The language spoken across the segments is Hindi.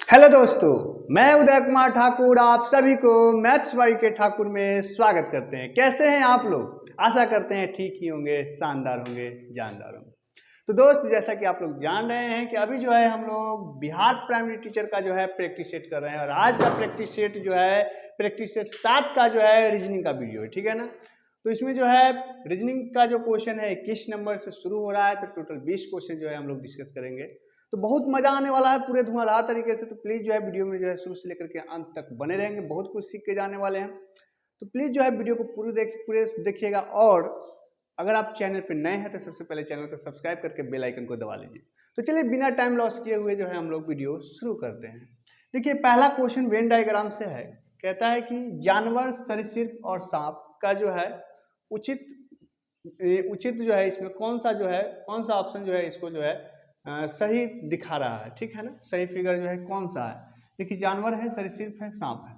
हेलो दोस्तों, मैं उदय कुमार ठाकुर आप सभी को मैथ्स वाई के ठाकुर में स्वागत करते हैं। कैसे हैं आप लोग? आशा करते हैं ठीक ही होंगे, शानदार होंगे, जानदार होंगे। तो दोस्त, जैसा कि आप लोग जान रहे हैं कि अभी जो है हम लोग बिहार प्राइमरी टीचर का जो है प्रैक्टिस सेट कर रहे हैं और आज का प्रैक्टिस सेट जो है प्रैक्टिस सेट 7 का जो है रीजनिंग का वीडियो है, ठीक है ना। तो इसमें जो है रीजनिंग का जो क्वेश्चन है 21 नंबर से शुरू हो रहा है, तो टोटल 20 क्वेश्चन जो है हम लोग डिस्कस करेंगे। तो बहुत मजा आने वाला है पूरे धुआंधार तरीके से। तो प्लीज जो है वीडियो में जो है शुरू से लेकर के अंत तक बने रहेंगे, बहुत कुछ सीख के जाने वाले हैं। तो प्लीज जो है वीडियो को पूरे देखिएगा और अगर आप चैनल पर नए हैं तो सबसे पहले चैनल को सब्सक्राइब करके बेल आइकन को दबा लीजिए। तो चलिए बिना टाइम लॉस किए हुए जो है हम लोग वीडियो शुरू करते हैं। देखिए, पहला क्वेश्चन वेन डायग्राम से है। कहता है कि जानवर, सरीसृप और सांप का जो है उचित जो है इसमें कौन सा ऑप्शन जो है इसको जो है सही दिखा रहा है, ठीक है ना। सही फिगर जो है कौन सा है? देखिए, जानवर है, सरीसृप है, सांप है।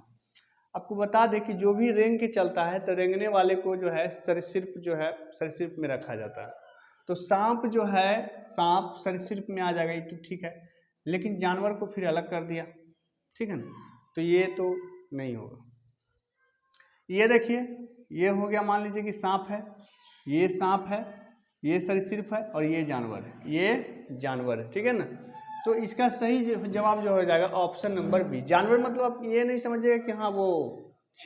आपको बता दें कि जो भी रेंग के चलता है तो रेंगने वाले को जो है सरीसृप में रखा जाता है। तो सांप जो है, सांप सरीसृप में आ जाएगा, ये तो ठीक है। लेकिन जानवर को फिर अलग कर दिया, ठीक है ना, तो ये तो नहीं होगा। ये देखिए, ये हो गया, मान लीजिए कि सांप है, ये सांप है, ये सरीसृप है और ये जानवर है, ये जानवर है, ठीक है ना। तो इसका सही जवाब जो हो जाएगा ऑप्शन नंबर बी। जानवर मतलब आप ये नहीं समझिएगा कि हाँ वो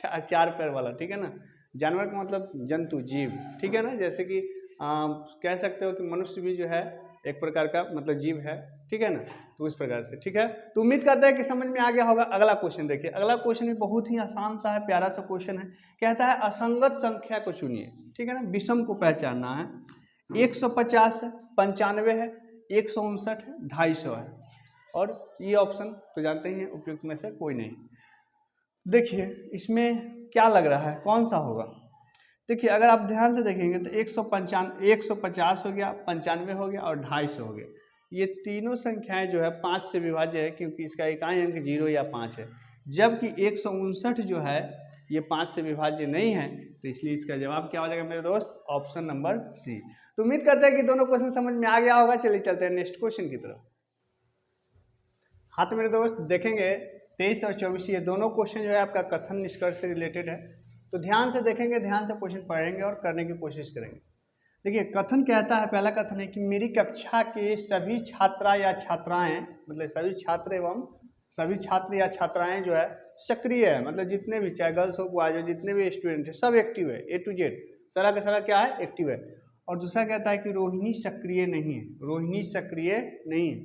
चार पैर वाला, ठीक है ना। जानवर का मतलब जंतु, जीव, ठीक है ना। जैसे कि कह सकते हो कि मनुष्य भी जो है एक प्रकार का मतलब जीव है, ठीक है ना। तो इस प्रकार से ठीक है। तो उम्मीद करते हैं कि समझ में आ गया होगा। अगला क्वेश्चन देखिए, अगला क्वेश्चन भी बहुत ही आसान सा है, प्यारा सा क्वेश्चन है। कहता है असंगत संख्या को चुनिए, ठीक है ना, विषम को पहचानना है। 150 है, 95 है, 159 है, 250 है और ये ऑप्शन तो जानते ही हैं, उपयुक्त में से कोई नहीं। देखिए इसमें क्या लग रहा है, कौन सा होगा। देखिए, अगर आप ध्यान से देखेंगे तो 150 हो गया, 95 हो गया और 250 हो गया। ये तीनों संख्याएं जो है 5 से विभाज्य है, क्योंकि इसका इकाई अंक 0 या 5 है। जबकि 159 जो है ये 5 से विभाज्य नहीं है, तो इसलिए इसका जवाब क्या हो जाएगा मेरे दोस्त, ऑप्शन नंबर सी। तो उम्मीद करते हैं कि दोनों क्वेश्चन समझ में आ गया होगा। चलिए चलते हैं नेक्स्ट क्वेश्चन की तरफ। हाँ तो मेरे दोस्त देखेंगे 23 और 24 ये दोनों क्वेश्चन जो है आपका कथन निष्कर्ष से रिलेटेड है। तो ध्यान से देखेंगे, ध्यान से क्वेश्चन पढ़ेंगे और करने की कोशिश करेंगे। देखिए, कथन कहता है, पहला कथन है कि मेरी कक्षा के सभी छात्रा या छात्राएं, मतलब सभी छात्र एवं सभी छात्र या छात्राएं जो है सक्रिय है, मतलब जितने भी, चाहे गर्ल्स हो बॉयज हो, जितने भी स्टूडेंट है सब एक्टिव है, ए टू जेड सारा का सारा क्या है, एक्टिव है। और दूसरा कहता है कि रोहिणी सक्रिय नहीं है, रोहिणी सक्रिय नहीं है।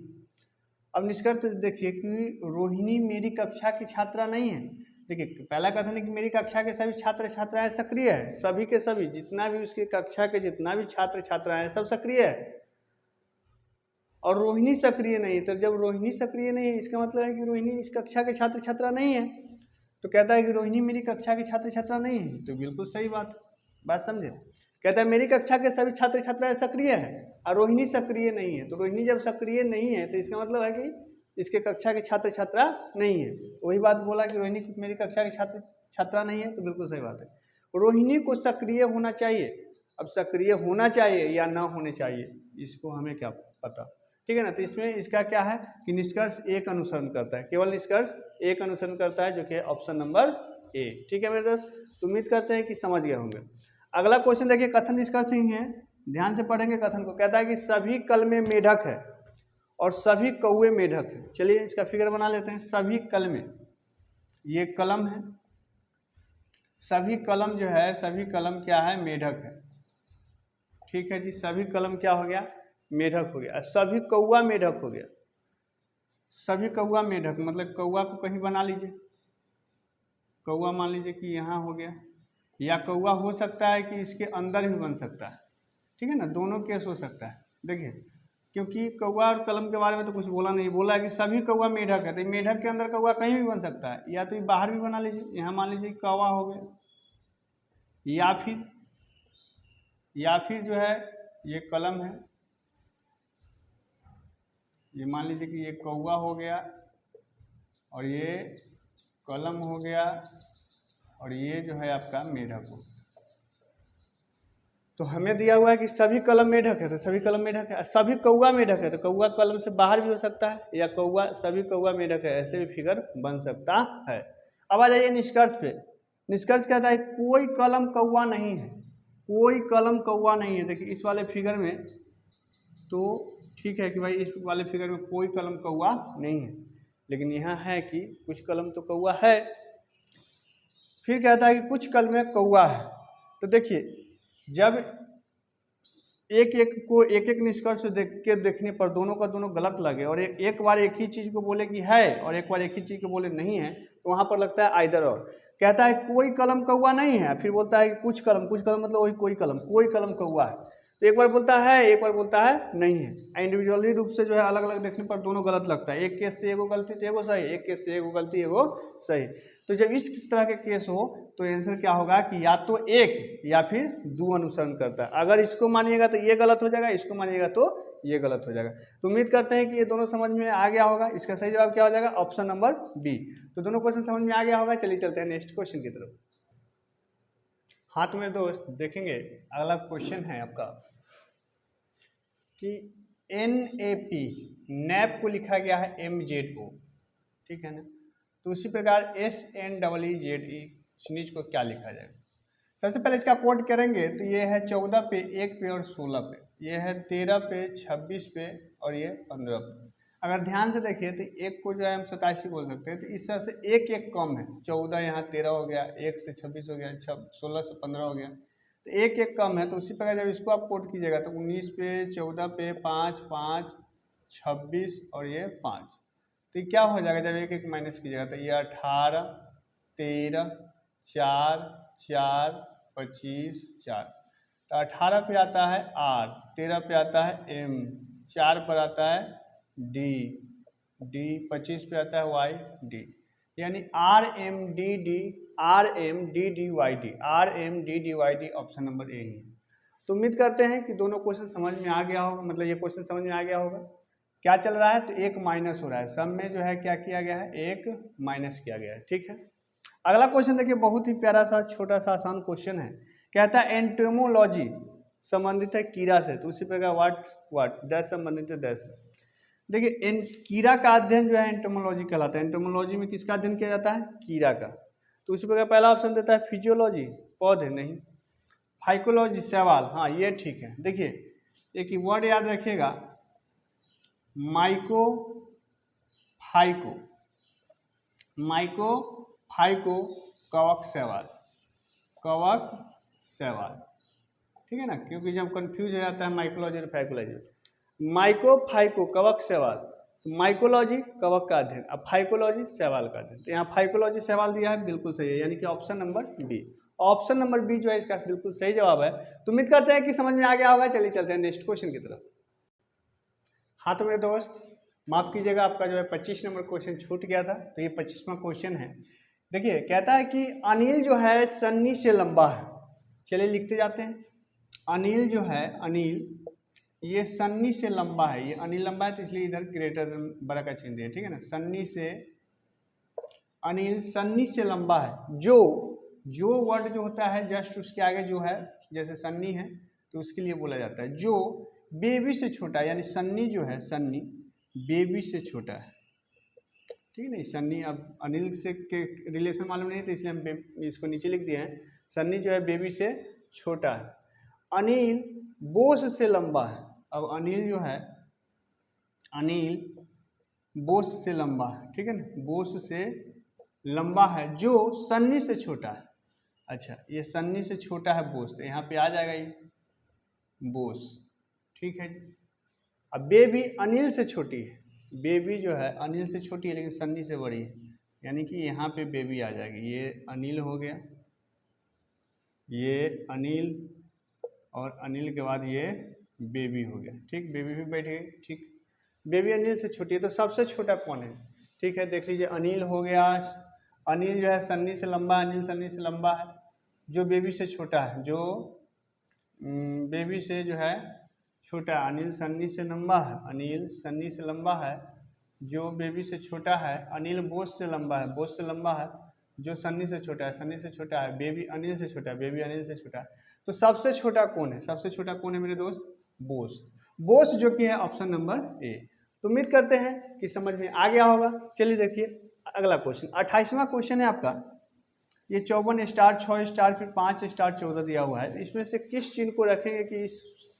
अब निष्कर्ष देखिए कि रोहिणी मेरी कक्षा की छात्रा नहीं है। देखिए, पहला कथन है कि मेरी कक्षा के सभी छात्र छात्राएं सक्रिय है, सभी के सभी, जितना भी उसकी कक्षा के जितना भी छात्र छात्राएं सब सक्रिय है। और रोहिणी सक्रिय नहीं है, तो जब रोहिणी सक्रिय नहीं है इसका मतलब है कि रोहिणी इस कक्षा के छात्र छात्रा नहीं है। तो कहता है कि रोहिणी मेरी कक्षा की छात्र छात्रा नहीं है, तो बिल्कुल सही बात समझे। कहता है मेरी कक्षा के सभी छात्र छात्राएं सक्रिय है और रोहिणी सक्रिय नहीं है। तो रोहिणी जब सक्रिय नहीं है तो इसका मतलब है कि इसके कक्षा के छात्र छात्रा नहीं है। वही बात बोला कि रोहिणी मेरी कक्षा की छात्र छात्रा नहीं है, तो बिल्कुल सही बात है। रोहिणी को सक्रिय होना चाहिए। अब सक्रिय होना चाहिए या ना होने चाहिए, इसको हमें क्या पता, ठीक है ना। तो इसमें इसका क्या है कि निष्कर्ष एक अनुसरण करता है, केवल निष्कर्ष एक अनुसरण करता है, जो कि ऑप्शन नंबर ए, ठीक है मेरे दोस्त। तो उम्मीद करते हैं कि समझ गए होंगे। अगला क्वेश्चन देखिए, कथन निष्कर्ष ही है, ध्यान से पढ़ेंगे कथन को। कहता है कि सभी कल में मेढक है और सभी कौवे मेढक है। चलिए इसका फिगर बना लेते हैं। सभी कल में, ये कलम है, सभी कलम जो है, सभी कलम क्या है, मेढक है, ठीक है जी। सभी कलम क्या हो गया, मेढक हो गया। सभी कौवा मेढक हो गया। सभी कौवा मेढक मतलब कौवा को कहीं बना लीजिए, कौवा मान लीजिए कि यहाँ हो गया, या कौवा हो सकता है कि इसके अंदर भी बन सकता है, ठीक है ना, दोनों केस हो सकता है। देखिए, क्योंकि कौवा और कलम के बारे में तो कुछ बोला नहीं, बोला है कि सभी कौवा मेढक है, तो मेढक के अंदर कौवा कहीं भी बन सकता है, या तो ये बाहर भी बना लीजिए, यहाँ मान लीजिए कौवा हो गया, या फिर जो है ये कलम है, ये मान लीजिए कि ये कौवा हो गया और ये कलम हो गया और ये जो है आपका मेढक हो। तो हमें दिया हुआ है कि सभी कलम मेढक है, तो सभी कलम मेढक है। सभी कौवा मेढक है, तो कौवा कलम से बाहर भी हो सकता है, या कौवा सभी कौवा मेढक है, ऐसे भी फिगर बन सकता है। अब आ जाइए निष्कर्ष पे। निष्कर्ष कहता है कोई कलम कौवा नहीं है, कोई कलम कौवा नहीं है। देखिए इस वाले फिगर में तो ठीक है कि भाई इस वाले फिगर में कोई कलम कौवा नहीं है, लेकिन यहाँ है कि कुछ कलम तो कौवा है। फिर कहता है कि कुछ कलमें कौवा है। तो देखिए जब एक एक निष्कर्ष देखने पर दोनों का दोनों गलत लगे और एक बार एक ही चीज़ को बोले कि है और एक बार एक ही चीज़ को बोले नहीं है, तो वहाँ पर लगता है आइदर और। कहता है कोई कलम कौवा नहीं है, फिर बोलता है कि कुछ कलम मतलब वही कोई कलम कौवा है। तो एक बार बोलता है, एक बार बोलता है नहीं है। इंडिविजुअली रूप से जो है अलग अलग देखने पर दोनों गलत लगता है। एक केस से एगो गलती तो एगो सही, एक केस से एगो गलती एगो सही। तो जब इस तरह के केस हो तो आंसर क्या होगा कि या तो एक या फिर दो अनुसरण करता है। अगर इसको मानिएगा तो ये गलत हो जाएगा, इसको मानिएगा तो ये गलत हो जाएगा। तो उम्मीद करते हैं कि ये दोनों समझ में आ गया होगा। इसका सही जवाब क्या हो जाएगा? Option number B. तो दोनों क्वेश्चन समझ में आ गया होगा। चलिए चलते हैं नेक्स्ट क्वेश्चन की तरफ। हाँ तो मेरे दोस्त देखेंगे अगला क्वेश्चन है आपका कि NAP नैप को लिखा गया है MZO, ठीक है ना। तो उसी प्रकार SNEEZE स्नीज को क्या लिखा जाएगा? सबसे पहले इसका कोड करेंगे तो ये है 14 पे, 1 पे और 16 पे, ये है 13 पे, 26 पे और ये 15 पे। अगर ध्यान से देखिए तो एक को जो है हम 87 बोल सकते हैं। तो इस तरह से एक एक कम है, 14 यहाँ 13 हो गया, 1 से 26 हो गया, 16 से 15 हो गया, तो एक एक कम है। तो उसी प्रकार जब इसको आप कोड कीजिएगा तो 19 पे, 14 पे, 5 5, 26 और ये 5, तो ये क्या हो जाएगा जब एक एक माइनस कीजिएगा? तो ये 18, 13, 4 4, 25, 4। तो 18 पे आता है R, 13 पे आता है M, 4 पर आता है D, 25 पे आता है Y, D, यानी RMDD ऑप्शन नंबर ए ही है। तो उम्मीद करते हैं कि दोनों क्वेश्चन समझ में आ गया होगा, मतलब ये क्वेश्चन समझ में आ गया होगा। क्या चल रहा है? तो एक माइनस हो रहा है, सब में जो है क्या किया गया है? एक माइनस किया गया है, ठीक है। अगला क्वेश्चन देखिए, बहुत ही प्यारा सा छोटा सा आसान क्वेश्चन है। कहता है एंटोमोलॉजी संबंधित है कीड़ा से, तो उसी प्रकार वाट डैश संबंधित है डैश। देखिए कीड़ा का अध्ययन जो है एंटोमोलॉजी कहलाता है। एंटोमोलॉजी में किसका अध्ययन किया जाता है? कीड़ा का। तो उसी प्रकार पहला ऑप्शन देता है फिजियोलॉजी, पौधे नहीं। फाइकोलॉजी, सवाल, हाँ ये ठीक है। देखिए एक ही वर्ड याद रखिएगा, माइको फाइको कवक सवाल, ठीक है ना, क्योंकि जब कंफ्यूज हो जाता है माइकोलॉजी और फाइकोलॉजी। माइको फाइको कवक सवाल, माइकोलॉजी कवक का अध्ययन, अब फाइकोलॉजी सवाल का अध्ययन। तो यहाँ फाइकोलॉजी सवाल दिया है, बिल्कुल सही है, यानी कि option number B. Option number B जो है इसका बिल्कुल सही जवाब है। तो उम्मीद करते हैं कि समझ में आ गया होगा। चलिए चलते हैं नेक्स्ट क्वेश्चन की तरफ। हाँ तो मेरे दोस्त माफ कीजिएगा, आपका जो है 25 नंबर क्वेश्चन छूट गया था, तो ये 25वां क्वेश्चन है। देखिए कहता है कि अनिल जो है सन्नी से लंबा है। चलिए लिखते जाते हैं। अनिल जो है, अनिल ये सन्नी से लंबा है, ये अनिल लंबा है तो इसलिए इधर ग्रेटर बड़ा का चिन्ह दिया, ठीक है ना। सन्नी से, अनिल सन्नी से लंबा है। जो वर्ड जो होता है जस्ट उसके आगे जो है, जैसे सन्नी है तो उसके लिए बोला जाता है जो बेबी से छोटा है, यानी सन्नी जो है, सन्नी बेबी से छोटा है, ठीक है ना। सन्नी अब अनिल से के रिलेशन मालूम नहीं तो इसलिए हम इसको नीचे लिख दिए हैं। सन्नी जो है बेबी से छोटा है। अनिल बोस से लंबा है। अब अनिल जो है, अनिल बोस से लंबा है, ठीक है ना, बोस से लंबा है जो सन्नी से छोटा है। अच्छा ये सन्नी से छोटा है बोस, तो यहाँ पे आ जाएगा ये बोस, ठीक है जी। अब बेबी अनिल से छोटी है, बेबी जो है अनिल से छोटी है लेकिन सन्नी से बड़ी है, यानी कि यहाँ पे बेबी आ जाएगी। ये अनिल हो गया, ये अनिल और अनिल के बाद ये बेबी हो गया, ठीक। बेबी भी बैठ गई, ठीक। बेबी अनिल से छोटी है, तो सबसे छोटा कौन है? ठीक है देख लीजिए, अनिल हो गया। अनिल जो है सन्नी से लंबा, अनिल सन्नी से लंबा है। जो बेबी से छोटा है, जो बेबी से जो है छोटा, अनिल सन्नी से लंबा है, अनिल सन्नी से लंबा है। जो बेबी से छोटा है, अनिल बोस से लंबा है, बोस से लंबा है। जो सन्नी से छोटा है, सन्नी से छोटा है, बेबी अनिल से छोटा है, बेबी अनिल से छोटा है। तो सबसे छोटा कौन है? सबसे छोटा कौन है मेरे दोस्त? बोस। बोस जो कि है ऑप्शन नंबर ए। तो उम्मीद करते हैं कि समझ में आ गया होगा। चलिए देखिए अगला क्वेश्चन, 28वां क्वेश्चन है आपका। ये 54 स्टार 6 स्टार फिर 5 स्टार 14 दिया हुआ है। इसमें से किस चिन्ह को रखेंगे कि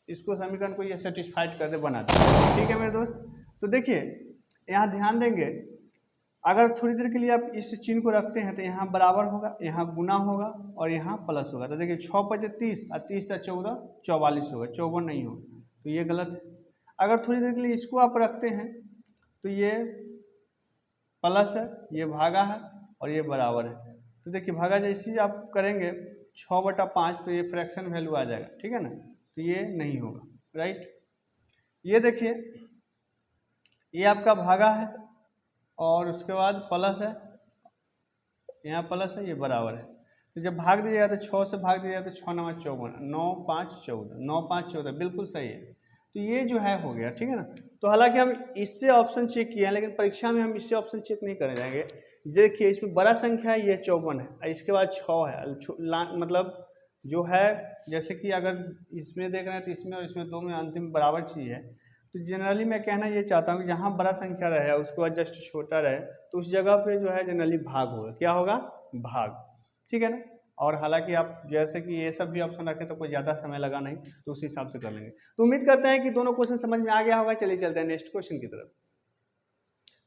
इसको समीकरण को ये सेटिस्फाइड कर दे, बना दे? ठीक है मेरे दोस्त। तो देखिए यहाँ ध्यान देंगे, अगर थोड़ी देर के लिए आप इस चिन्ह को रखते हैं तो यहाँ बराबर होगा, यहाँ गुना होगा और यहाँ प्लस होगा। तो देखिए 6 × 5 = 30 और 30 × 14 = 44 होगा, 54 नहीं होगा, तो ये गलत है। अगर थोड़ी देर के लिए इसको आप रखते हैं तो ये प्लस है, ये भागा है और ये बराबर है। तो देखिए भागा जैसे आप करेंगे 6/5 तो ये फ्रैक्शन वैल्यू आ जाएगा, ठीक है ना, तो ये नहीं होगा, राइट। ये देखिए ये आपका भागा है और उसके बाद प्लस है, यहाँ प्लस है, ये बराबर है। तो जब भाग दिया जाए तो 6 से भाग दिया जाए तो 6 × 9 = 54, 9 × 5 = 14, 9 × 5 = 14, बिल्कुल सही है। तो ये जो है हो गया, ठीक है ना। तो हालांकि हम इससे ऑप्शन चेक किए हैं, लेकिन परीक्षा में हम इससे ऑप्शन चेक नहीं करने जाएंगे। देखिए इसमें बड़ा संख्या है, ये 54 है, इसके बाद 6 है, मतलब जो है जैसे कि अगर इसमें देख रहे हैं तो इसमें और इसमें दो में अंतिम बराबर चीज़ है। तो जनरली मैं कहना ये चाहता हूँ कि जहाँ बड़ा संख्या रहे उसके बाद जस्ट छोटा रहे तो उस जगह पे जो है जनरली भाग होगा। क्या होगा? भाग, ठीक है ना। और हालांकि आप जैसे कि ये सब भी ऑप्शन रखें तो कोई ज़्यादा समय लगा नहीं, तो उस हिसाब से कर लेंगे। तो उम्मीद करते हैं कि दोनों क्वेश्चन समझ में आ गया होगा। चलिए चलते हैं नेक्स्ट क्वेश्चन की तरफ।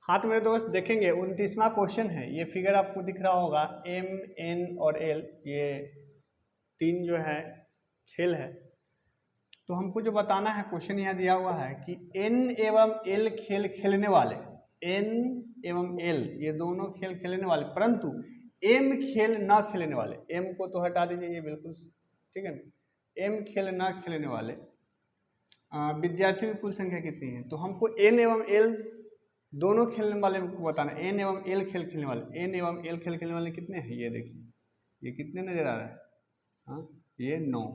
हाँ तो मेरे दोस्त देखेंगे 29वां क्वेश्चन है। ये फिगर आपको दिख रहा होगा, M, N और L, ये 3 जो है खेल है। तो हमको जो बताना है, क्वेश्चन यहाँ दिया हुआ है कि N एवं L खेल खेलने वाले, N एवं L ये दोनों खेल खेलने वाले, परंतु M खेल न खेलने वाले, M को तो हटा दीजिए, ये बिल्कुल ठीक है ना। M खेल न खेलने वाले विद्यार्थियों की कुल संख्या कितनी है? तो हमको N एवं L दोनों खेलने वाले को बताना है। N एवं L खेल खेलने वाले, N एवं L खेल खेलने वाले कितने हैं? ये देखिए, ये कितने नजर आ रहा है? हाँ, ये 9।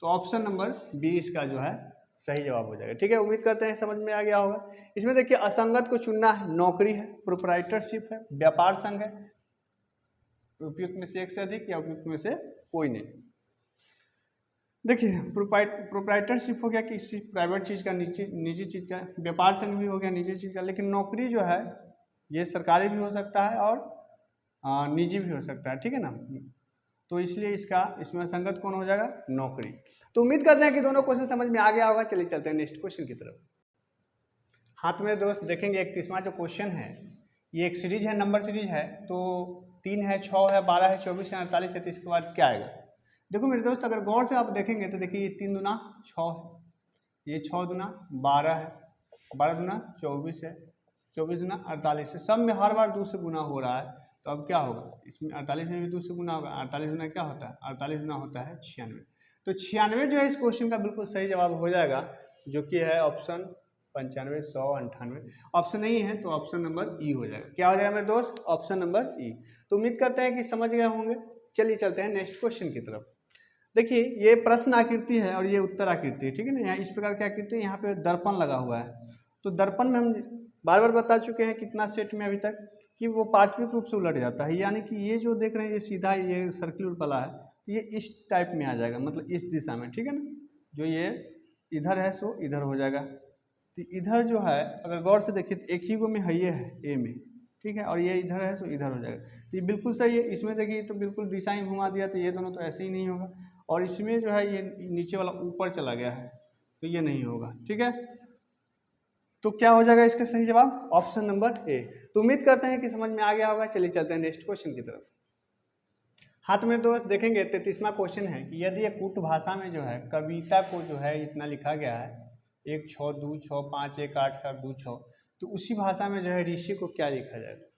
तो ऑप्शन नंबर बी इसका जो है सही जवाब हो जाएगा, ठीक है। उम्मीद करते हैं समझ में आ गया होगा। इसमें देखिए असंगत को चुनना है, नौकरी है, प्रोप्राइटरशिप है, व्यापार संघ है, उपयुक्त में से एक से अधिक या उपयुक्त में से कोई नहीं। देखिए प्रोप्राइटरशिप हो गया किसी प्राइवेट चीज़ का, निजी चीज़ का, व्यापार संघ भी हो गया निजी चीज़ का, लेकिन नौकरी जो है ये सरकारी भी हो सकता है और निजी भी हो सकता है, ठीक है ना। तो इसलिए इसमें संगत कौन हो जाएगा? नौकरी। तो उम्मीद करते हैं कि दोनों क्वेश्चन समझ में आ गया होगा। चलिए चलते हैं नेक्स्ट क्वेश्चन की तरफ। हाँ तो मेरे दोस्त देखेंगे 31वां जो क्वेश्चन है, ये एक सीरीज है, नंबर सीरीज है। तो 3 है, 6 है, 12 है, 24 है, 48 है, तो इसके बाद क्या आएगा? देखो मेरे दोस्त अगर गौर से आप देखेंगे तो देखिए ये 3 दूना 6 है, ये 6 दूना 12 है, 12 दूना 24 है, 24 दूना 48 है। सब में हर बार 2 से गुना हो रहा है। तो अब क्या होगा? इसमें 48 में भी 2 से गुना होगा। 48 गुना क्या होता है? 48 गुना होता है 96। तो 96 जो है इस क्वेश्चन का बिल्कुल सही जवाब हो जाएगा, जो कि है ऑप्शन 95, 100, 98। ऑप्शन नहीं है तो ऑप्शन नंबर ई हो जाएगा। क्या हो जाएगा मेरे दोस्त? ऑप्शन नंबर ई। तो उम्मीद करते हैं कि समझ गए होंगे। चलिए चलते हैं नेक्स्ट क्वेश्चन की तरफ। देखिए ये प्रश्न आकृति है और ये उत्तर आकृति है, ठीक है ना। यहाँ इस प्रकार की आकृति है, यहाँ पे दर्पण लगा हुआ है। तो दर्पण में हम बार बार बता चुके हैं कितना सेट में अभी तक कि वो पार्श्विक रूप से उलट जाता है, यानी कि ये जो देख रहे हैं ये सीधा ये सर्किल वाला है, तो ये इस टाइप में आ जाएगा, मतलब इस दिशा में, ठीक है ना। जो ये इधर है सो इधर हो जाएगा। तो इधर जो है अगर गौर से देखिए तो एक ही गो में है, ये है ए में, ठीक है, और ये इधर है सो इधर हो जाएगा। तो ये बिल्कुल सही है। इसमें देखिए तो बिल्कुल दिशा ही घुमा दिया, तो ये दोनों तो ऐसे ही नहीं होगा। और इसमें जो है ये नीचे वाला ऊपर चला गया है, तो ये नहीं होगा, ठीक है। तो क्या हो जाएगा इसका सही जवाब? Option number A. तो उम्मीद करते हैं कि समझ में आ गया होगा। चलिए चलते हैं नेक्स्ट क्वेश्चन की तरफ। हाँ तो मेरे दोस्त देखेंगे 33वां क्वेश्चन है कि यदि एक कूट भाषा में जो है कविता को जो है इतना लिखा गया है 1 6 2 6 5 1 8 7 2 6, तो उसी भाषा में जो है ऋषि को क्या लिखा जाएगा?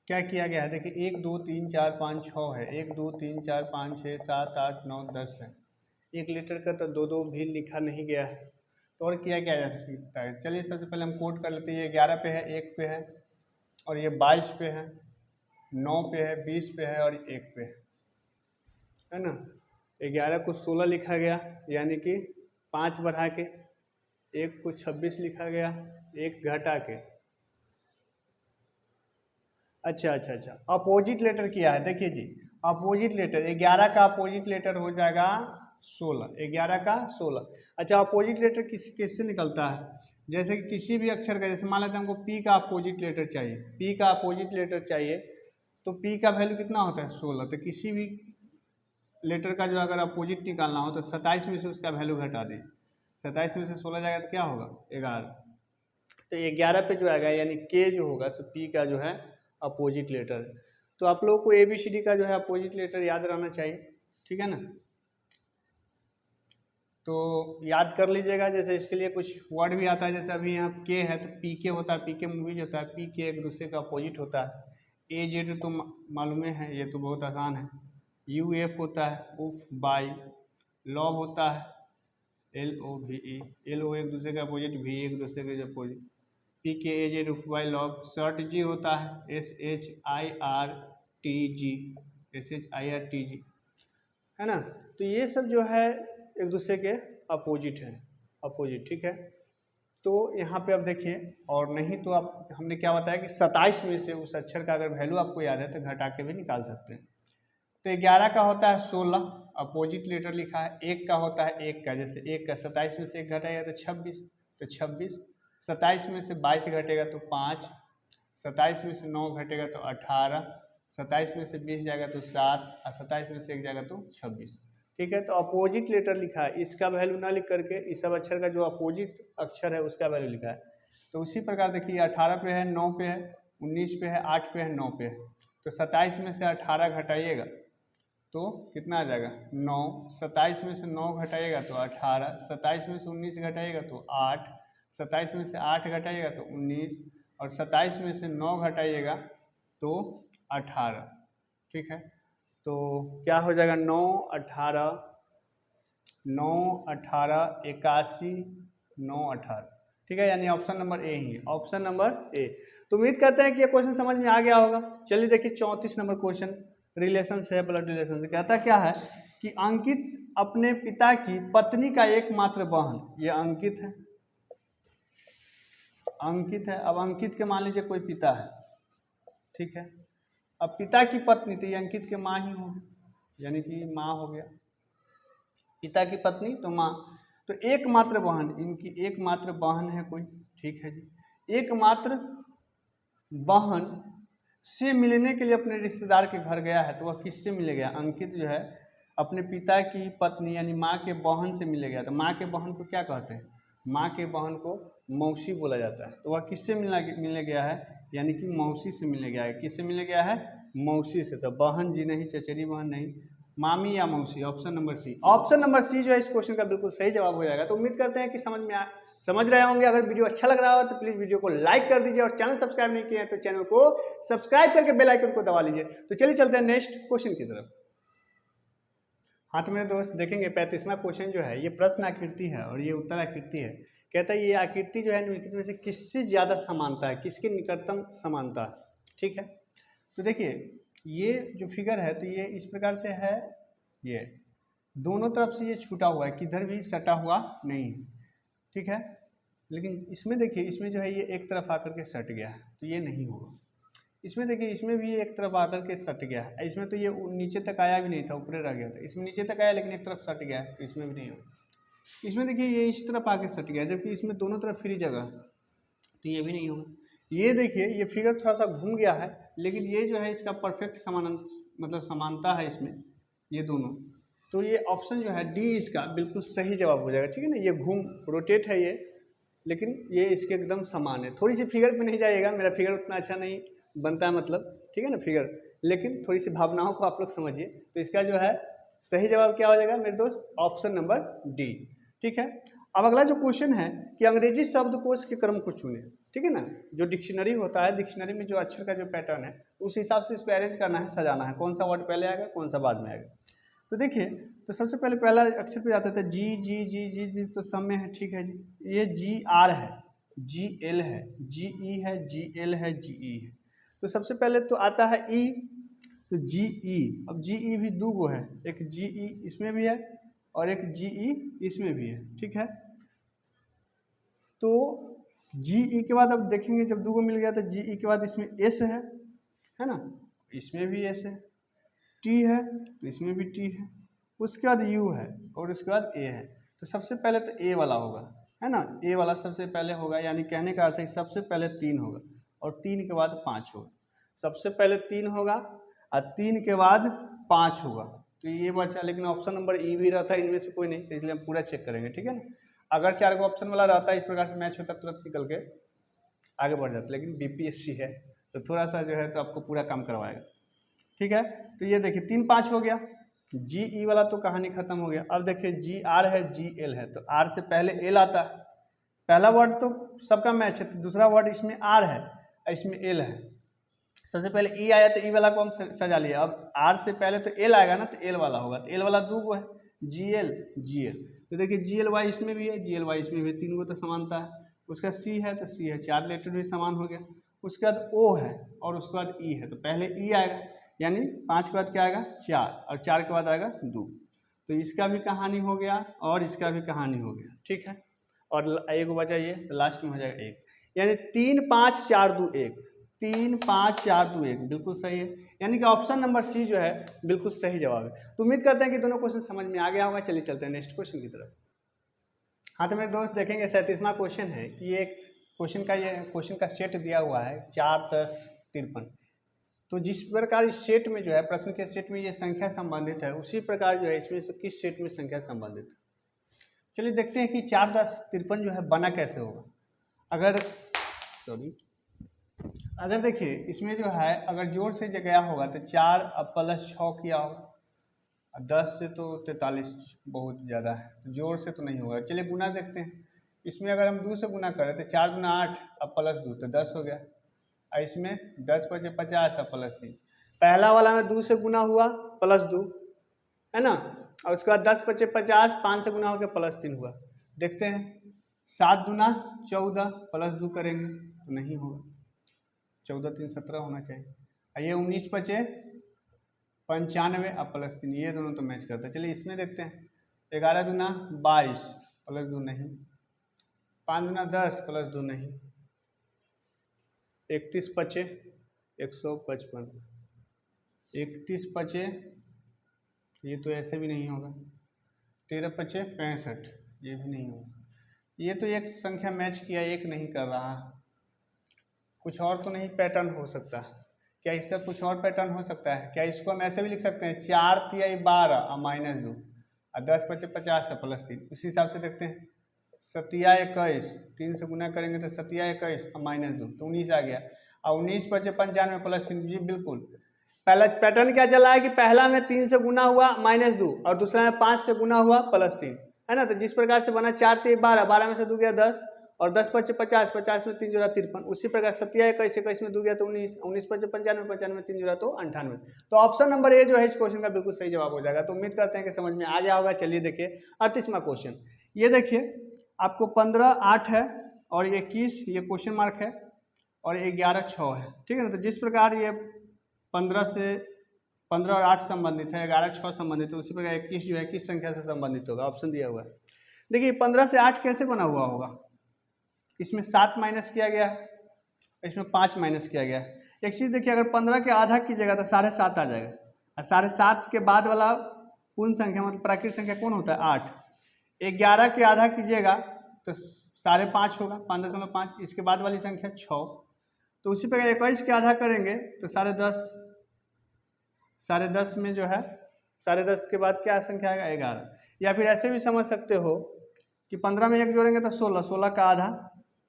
क्या किया गया है? देखिए 1 2 3 4 5 6 है, 1 2 3 4 5 6 7 8 9 10 है। एक लीटर का तो 2 2 भी लिखा नहीं गया है, तो और किया क्या जा सकता है? चलिए सबसे पहले हम कोट कर लेते हैं। ये 11 पे है, 1 पे है, और ये 22 पे है, 9 पे है, 20 पे है और 1 पे है ना। 11 को 16 लिखा गया, यानी कि 5 बढ़ा के, 1 को 26 लिखा गया, 1 घटा के, अच्छा अच्छा अच्छा, अपोजिट लेटर किया है। देखिए जी, अपोजिट लेटर 11 का अपोजिट लेटर हो जाएगा 16, 11 का 16। अच्छा, अपोजिट लेटर किससे निकलता है? जैसे कि किसी भी अक्षर का, जैसे मान लेते हैं हमको पी का अपोजिट लेटर चाहिए, पी का अपोजिट लेटर चाहिए, तो पी का वैल्यू कितना होता है? 16। तो किसी भी लेटर का जो अगर अपोजिट निकालना हो तो 27 में से उसका वैल्यू घटा दीजिए। 27 में से 16 जाएगा तो क्या होगा? 11। तो 11 पे जो आएगा यानी के जो होगा सो पी का जो है अपोजिट लेटर। तो आप लोगों को ABCD का जो है अपोजिट लेटर याद रहना चाहिए, ठीक है ना। तो याद कर लीजिएगा। जैसे इसके लिए कुछ वर्ड भी आता है, जैसे अभी यहाँ के है तो पी के होता है, पी के मूवीज होता है, पी के एक दूसरे का अपोजिट होता है। AZ तो मालूम है, ये तो बहुत आसान है। UF होता है उफ बाई, लव होता है LOVE, LO एक दूसरे का अपोजिट, V एक दूसरे के अपोजिट, PKAZ उफ बाई लव। शर्ट G होता है SHIRTG, है ना। तो ये सब जो है एक दूसरे के अपोजिट है, अपोजिट, ठीक है। तो यहाँ पे आप देखिए, और नहीं तो आप हमने क्या बताया कि 27 में से उस अक्षर का अगर वैल्यू आपको याद है तो घटा के भी निकाल सकते हैं। तो 11 का होता है 16, अपोजिट लेटर लिखा है। 1 का होता है 1 का, जैसे 1 का 27 में से 1 घटाएगा तो 26, तो 26। 27 में से 22 घटेगा तो 5, 27 में से 9 घटेगा तो 18, 27 में से 20 जाएगा तो 7, और 27 में से 1 जाएगा तो 26, ठीक है। तो अपोजिट लेटर लिखा है, इसका वैल्यू ना लिख करके इस सब अक्षर का जो अपोजिट अक्षर है उसका वैल्यू लिखा है। तो उसी प्रकार देखिए 18 पे है, 9 पे है, 19 पे है, 8 पे है, 9 पे है। तो 27 में से 18 घटाइएगा तो कितना आ जाएगा? 9। 27 में से 9 घटाइएगा तो 18, 27 में से 19 घटाइएगा तो 8, 27 में से 8 घटाइएगा तो 19, और 27 में से 9 घटाइएगा तो 18, ठीक है। तो क्या हो जाएगा? 9 18, 9 18 81, 9 18, ठीक है। यानी ऑप्शन नंबर ए ही है, ऑप्शन नंबर ए। तो उम्मीद करते हैं कि ये क्वेश्चन समझ में आ गया होगा। चलिए देखिए 34 नंबर क्वेश्चन, रिलेशन से, ब्लड रिलेशन से। कहता क्या है कि अंकित अपने पिता की पत्नी का एकमात्र बहन, ये अंकित है, अंकित है। अब अंकित के मान लीजिए कोई पिता है, ठीक है। अब पिता की पत्नी तो ये अंकित के माँ ही होगी, यानी कि माँ हो गया, पिता की पत्नी तो माँ। तो एकमात्र बहन, इनकी एकमात्र बहन है कोई, ठीक है जी। एकमात्र बहन से मिलने के लिए अपने रिश्तेदार के घर गया है, तो वह किससे मिले गया? अंकित जो है अपने पिता की पत्नी यानी माँ के बहन से मिले गया। तो माँ के बहन को क्या कहते हैं? माँ के बहन को मौसी बोला जाता है। तो वह किससे मिलने गया है? यानी कि मौसी से मिलने गया है। किससे मिलने गया है? मौसी से। तो बहन जी नहीं, चचेरी बहन नहीं, मामी या मौसी, option number C. Option number C जो है इस क्वेश्चन का बिल्कुल सही जवाब हो जाएगा। तो उम्मीद करते हैं कि समझ रहे होंगे। अगर वीडियो अच्छा लग रहा हो तो प्लीज़ वीडियो को लाइक कर दीजिए, और चैनल सब्सक्राइब नहीं किए हैं तो चैनल को सब्सक्राइब करके बेल आइकन को दबा लीजिए। तो चलिए चलते हैं नेक्स्ट क्वेश्चन की तरफ। हाँ तो मेरे दोस्त देखेंगे 35वां क्वेश्चन जो है ये प्रश्न आकृति है और ये उत्तर आकृति है। कहता है ये आकृति जो है निम्नलिखित में से किससे ज़्यादा समानता है, किसके निकटतम समानता है, ठीक है। तो देखिए ये जो फिगर है तो ये इस प्रकार से है, ये दोनों तरफ से ये छूटा हुआ है, किधर भी सटा हुआ नहीं है, ठीक है। लेकिन इसमें देखिए, इसमें जो है ये एक तरफ आकर के सट गया है, तो ये नहीं होगा। इसमें देखिए, इसमें भी एक तरफ आकर के सट गया है। इसमें तो ये नीचे तक आया भी नहीं था, ऊपर रह गया था। इसमें नीचे तक आया लेकिन एक तरफ सट गया है, तो इसमें भी नहीं होगा। इसमें देखिए ये इस तरफ आके सट गया, जबकि इसमें दोनों तरफ फ्री जगह है, तो ये भी नहीं होगा। ये देखिए ये फिगर थोड़ा सा घूम गया है, लेकिन ये जो है इसका परफेक्ट मतलब समानता है इसमें, ये दोनों। तो ये ऑप्शन जो है डी इसका बिल्कुल सही जवाब हो जाएगा, ठीक है ना। ये रोटेट है ये, लेकिन ये इसके एकदम समान है। थोड़ी सी फिगर पे नहीं जाइएगा, मेरा फिगर उतना अच्छा नहीं बनता है, मतलब ठीक है ना फिगर, लेकिन थोड़ी सी भावनाओं को आप लोग समझिए। तो इसका जो है सही जवाब क्या हो जाएगा मेरे दोस्त? ऑप्शन नंबर डी, ठीक है। अब अगला जो क्वेश्चन है कि अंग्रेजी शब्दकोश के क्रम को चुने, ठीक है ना। जो डिक्शनरी होता है, डिक्शनरी में जो अक्षर का जो पैटर्न है उस हिसाब से इसको अरेंज करना है, सजाना है, कौन सा वर्ड पहले आएगा कौन सा बाद में आएगा। तो देखिए, तो सबसे पहले पहला अक्षर पे जाता था जी जी जी जी जी, तो सब में है, ठीक है जी। ये जी आर है, जी एल है, जी ई है, जी एल है, जी ई है। तो सबसे पहले तो आता है ई, तो जी ई। अब जी ई भी दो गो है, एक जी ई इसमें भी है और एक जी ई इसमें भी है, ठीक है। तो जी ई के बाद अब देखेंगे, जब दो गो मिल गया तो जी ई के बाद इसमें एस है, है ना, इसमें भी ऐसे टी है तो इसमें भी टी है, उसके बाद यू है और उसके बाद ए है। तो सबसे पहले तो ए वाला होगा, है ना, ए वाला सबसे पहले होगा, यानी कहने का अर्थ है कि सबसे पहले 3 होगा और 3 के बाद 5 होगा। सबसे पहले 3 होगा और 3 के बाद 5 होगा, तो ये बचा। लेकिन ऑप्शन नंबर ई भी रहता है, इनमें से कोई नहीं, तो इसलिए हम पूरा चेक करेंगे, ठीक है ना। अगर 4 को ऑप्शन वाला रहता है, इस प्रकार से मैच होता, तुरंत निकल के आगे बढ़ जाता, लेकिन बीपीएससी है तो थोड़ा सा जो है तो आपको पूरा काम करवाएगा, ठीक है। तो ये देखिए 3 5 हो गया, जी ई वाला तो कहानी खत्म हो गया। अब देखिए जी आर है, जी एल है, तो आर से पहले एल आता है, पहला वर्ड तो सबका मैच है, तो दूसरा वर्ड इसमें आर है, इसमें एल है। सबसे पहले ई आया तो ई वाला को हम सजा लिया। अब आर से पहले तो एल आएगा ना, तो एल वाला होगा, तो एल वाला 2 गो है, जी एल जी एल। तो देखिए जी एल वाई इसमें भी है, जी एल वाई इसमें भी, 3 गो तो समानता है। उसका सी है तो सी है, 4 लेटर भी समान हो गया। उसके बाद ओ है और उसके बाद ई है, तो पहले ई आएगा, यानी 5 के बाद क्या आएगा 4, और 4 के बाद आएगा 2। तो इसका भी कहानी हो गया और इसका भी कहानी हो गया, ठीक है। और एक बचा ये, तो लास्ट में हो जाएगा 1, यानी 3 5 4 2 1, 3 5 4 2 1 बिल्कुल सही है, यानी कि ऑप्शन नंबर सी जो है बिल्कुल सही जवाब है। तो उम्मीद करते हैं कि दोनों क्वेश्चन समझ में आ गया होगा। चलिए चलते हैं नेक्स्ट क्वेश्चन की तरफ। हाँ तो मेरे दोस्त देखेंगे 37वां क्वेश्चन है कि ये क्वेश्चन का सेट दिया हुआ है 4 10 53। तो जिस प्रकार इस सेट में जो है, प्रश्न के सेट में ये संख्या संबंधित है, उसी प्रकार जो है इसमें से किस सेट में संख्या संबंधित है। चलिए देखते हैं कि 4 10 53 जो है बना कैसे होगा। अगर देखिए इसमें जो है अगर जोड़ से गया होगा तो 4 अब प्लस 6 किया होगा, 10 से तो 43 बहुत ज़्यादा है, तो जोड़ से तो नहीं होगा। चलिए गुना देखते हैं, इसमें अगर हम 2 से गुना करें तो 4 गुना 8 अब प्लस 2 तो 10 हो गया, और इसमें 10 पचे 50 अब प्लस 3। पहला वाला में 2 से गुना हुआ प्लस 2, है ना, और उसके बाद 10 पचे 50, 5 से गुना हो गया प्लस 3 हुआ। देखते हैं 7 दूना 14 प्लस 2 करेंगे तो नहीं होगा, 14 3 17 होना चाहिए। ये 19 पचे 95 अब प्लस 3, ये दोनों तो मैच करते हैं। चलिए इसमें देखते हैं 11 दूना 22 प्लस 2 नहीं, 5 दूना 10 प्लस 2 नहीं, 31 पचे 155, 31 पचे ये तो ऐसे भी नहीं होगा, 13 पचे 65 ये भी नहीं होगा। ये तो एक संख्या मैच किया, एक नहीं कर रहा, कुछ और तो नहीं पैटर्न हो सकता। क्या इसका कुछ और पैटर्न हो सकता है? क्या इसको हम ऐसे भी लिख सकते हैं 4 तिहाई 12 और माइनस 2 और 10 पचे 50 और प्लस 3। उसी हिसाब से देखते हैं 7 21, 3 से गुना करेंगे तो 7 21 और माइनस 2 तो 19 आ गया, और 19 पचे 95 प्लस 3। जी बिल्कुल, पहला पैटर्न क्या चला है कि पहला में 3 से गुना हुआ माइनस 2 और दूसरा में 5 से गुना हुआ प्लस 3, है ना। तो जिस प्रकार से बना 4 तिहाई 12, 12 में से 2 गया 10 और 10 पचे 50, 50 में 3 जोड़ा 53, उसी प्रकार 7 21, 21 में 2 गया तो 19, 19 पचे 95, 95 में 3 जोड़ा तो 98। तो ऑप्शन नंबर ए जो है इस क्वेश्चन का बिल्कुल सही जवाब हो जाएगा। तो उम्मीद करते हैं कि समझ में आ गया होगा। चलिए देखिए 38वां क्वेश्चन, ये देखिए आपको 15 8 है और 21 ये क्वेश्चन मार्क है और 11 6 है, ठीक है ना। तो जिस प्रकार ये 15 और 8 संबंधित है, 11 6 संबंधित है, उसी प्रकार 21 जो है किस संख्या से संबंधित होगा, ऑप्शन दिया हुआ है। देखिए 15 से 8 कैसे बना हुआ होगा, इसमें 7 माइनस किया गया है, इसमें 5 माइनस किया गया है। एक चीज़ देखिए, अगर 15 के आधा कीजिएगा तो 7.5 आ जाएगा, और 7.5 के बाद वाला पूर्ण संख्या मतलब प्राकृतिक संख्या कौन होता है 8। 11 के आधा कीजिएगा तो 5.5 होगा, 5.5, इसके बाद वाली संख्या 6। तो उसी प्रकार 21 के आधा करेंगे तो 10.5 में जो है 10.5 के बाद क्या संख्या आएगा 11। या फिर ऐसे भी समझ सकते हो कि 15 में 1 जोड़ेंगे तो 16, 16 का आधा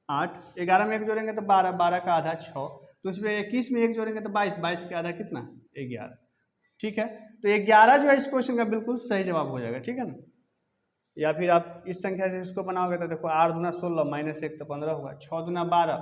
8, 11 में 1 जोड़ेंगे तो 12, 12 का आधा 6, तो उसमें 21 में 1 जोड़ेंगे तो 22, 22 के आधा कितना 11, ठीक है। तो 11 जो है इस क्वेश्चन का बिल्कुल सही जवाब हो जाएगा, ठीक है ना। या फिर आप इस संख्या से इसको बनाओगे तो देखो 8 दूना 16 माइनस 1 तो 15 होगा, 6 दूना 12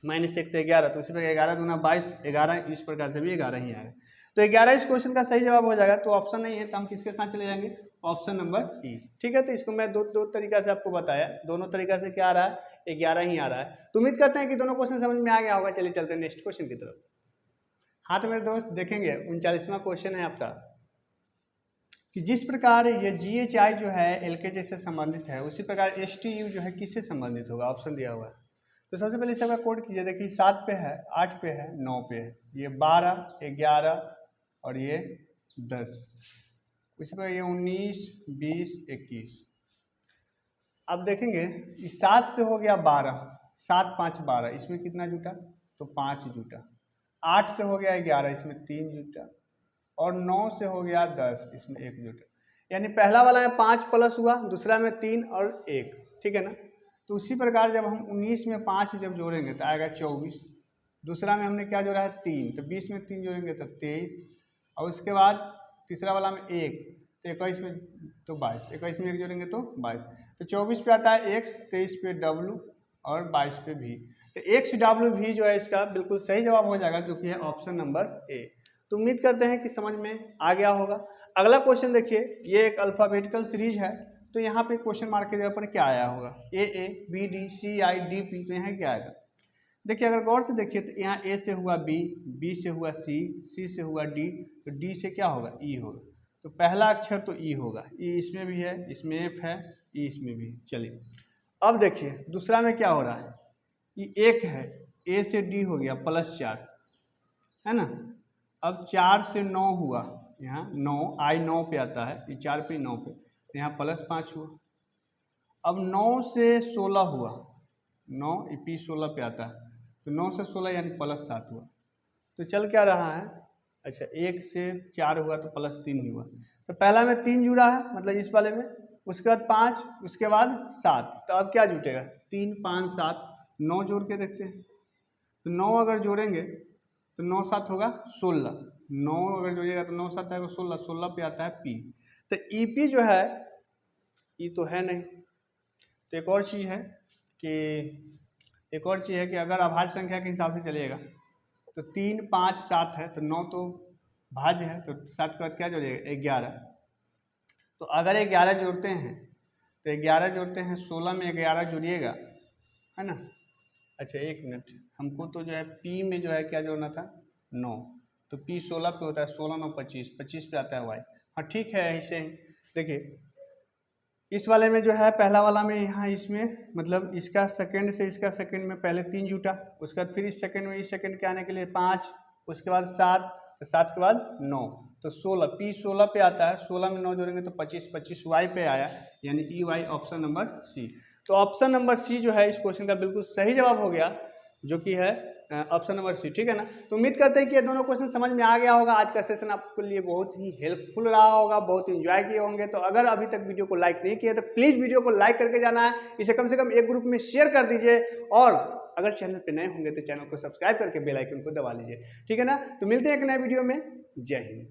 माइनस 1 तो 11, तो उसी पर 11 दूना 22, 11 इस प्रकार से भी 11 ही आएगा। तो 11 इस क्वेश्चन का सही जवाब हो जाएगा। तो ऑप्शन नहीं है तो हम किसके साथ चले जाएंगे, ऑप्शन नंबर ई, ठीक है। तो इसको मैं दो तरीका से आपको बताया, दोनों तरीका से क्या आ रहा है 11 ही आ रहा है। तो उम्मीद करते हैं कि दोनों क्वेश्चन समझ में आ गया होगा। चलिए चलते हैं नेक्स्ट क्वेश्चन की तरफ। हाँ तो मेरे दोस्त देखेंगे 39वां क्वेश्चन है आपका कि जिस प्रकार ये GHI जो है LKJ से संबंधित है, उसी प्रकार STU जो है किससे संबंधित होगा, ऑप्शन दिया हुआ है। तो सबसे पहले इसका कोड कीजिए। देखिए 7 पे है, 8 पे है, 9 पे है, ये 12, 11 और ये 10, उसी पर ये 19, 20, 21। अब देखेंगे इस 7 से हो गया 12, 7 5 12, इसमें कितना जुटा? तो 5 जुटा। 8 से हो गया 11, इसमें 3 जुटा। और 9 से हो गया 10, इसमें 1 जुटा। यानी पहला वाला में 5 प्लस हुआ, दूसरा में 3 और 1, ठीक है ना। तो उसी प्रकार जब हम 19 में 5 जब जोड़ेंगे तो आएगा 24। दूसरा में हमने क्या जोड़ा है? 3, तो 20 में 3 जोड़ेंगे तो 23। और उसके बाद तीसरा वाला में 1, तो 21 में तो 22, 21 में 1 जोड़ेंगे तो 22। तो 24 पे आता है x, 23 पे w और 22 पे v। तो x w v जो है इसका बिल्कुल सही जवाब हो जाएगा, जो कि है ऑप्शन नंबर ए। तो उम्मीद करते हैं कि समझ में आ गया होगा। अगला क्वेश्चन देखिए, ये एक अल्फ़ाबेटिकल सीरीज है, तो यहाँ पे क्वेश्चन मार्क के जगह पर क्या आया होगा? A B D C I D P, तो यहाँ क्या आएगा? देखिए अगर गौर से देखिए तो यहाँ ए से हुआ बी, बी से हुआ सी, सी से हुआ डी, तो डी से क्या होगा? ई होगा। तो पहला अक्षर तो ई होगा, ई इसमें भी है, इसमें एफ है, ई इसमें भी है। चलिए अब देखिए दूसरा में क्या हो रहा है? ये 1 है, ए से डी हो गया +4, है ना। अब 4 से 9 हुआ, यहाँ 9 आई 9 पे आता है, ये 4 पे 9 पे, तो यहाँ +5 हुआ। अब 9 से 16 हुआ, 9 पी 16 पे आता है, तो 9 से 16 यानी +7 हुआ। तो चल क्या रहा है? अच्छा 1 से 4 हुआ तो +3 ही हुआ। तो पहला में 3 जुड़ा है, मतलब इस वाले में, उसके बाद 5, उसके बाद 7। तो अब क्या जुटेगा? 3 5 7, 9 जोड़ के देखते हैं। तो 9 अगर जोड़ेंगे तो 9 7 होगा 16, 9 अगर जोड़िएगा तो 9 7 आएगा 16, 16 पे आता है पी। तो ई पी जो है, ई तो है नहीं। तो एक और चीज़ है कि अगर अभाज्य संख्या के हिसाब से चलिएगा तो 3 5 7 है, तो 9 तो भाज्य है, तो 7 के बाद क्या जोड़िएगा? 11। तो अगर 11 जोड़ते हैं तो 11 जोड़ते हैं, 16 में 11 जोड़िएगा, है ना। अच्छा 1 मिनट, हमको तो जो है पी में जो है क्या जोड़ना था? 9। तो पी 16 पे होता है, 16 9 25, 25 पे आता है वाई। हाँ ठीक है, ऐसे ही देखिए इस वाले में जो है पहला वाला में यहाँ इसमें मतलब इसका सेकंड से इसका सेकंड में पहले 3 जुटा, उसके बाद फिर इस सेकंड में इस सेकंड के आने के लिए 5, उसके बाद 7, तो 7 के बाद 9, तो 16, पी 16 पे आता है, 16 में 9 जोड़ेंगे तो 25, 25 वाई पे आया, यानी E Y option number C. तो ऑप्शन नंबर सी जो है इस क्वेश्चन का बिल्कुल सही जवाब हो गया, जो कि है ऑप्शन नंबर सी, ठीक है ना। तो उम्मीद करते हैं कि ये दोनों क्वेश्चन समझ में आ गया होगा। आज का सेशन आपके लिए बहुत ही हेल्पफुल रहा होगा, बहुत इंजॉय किए होंगे। तो अगर अभी तक वीडियो को लाइक नहीं किया तो प्लीज़ वीडियो को लाइक करके जाना है, इसे कम से कम एक ग्रुप में शेयर कर दीजिए, और अगर चैनल पर नए होंगे तो चैनल को सब्सक्राइब करके बेल आइकन को दबा लीजिए, ठीक है ना। तो मिलते हैं एक नए वीडियो में। जय हिंद।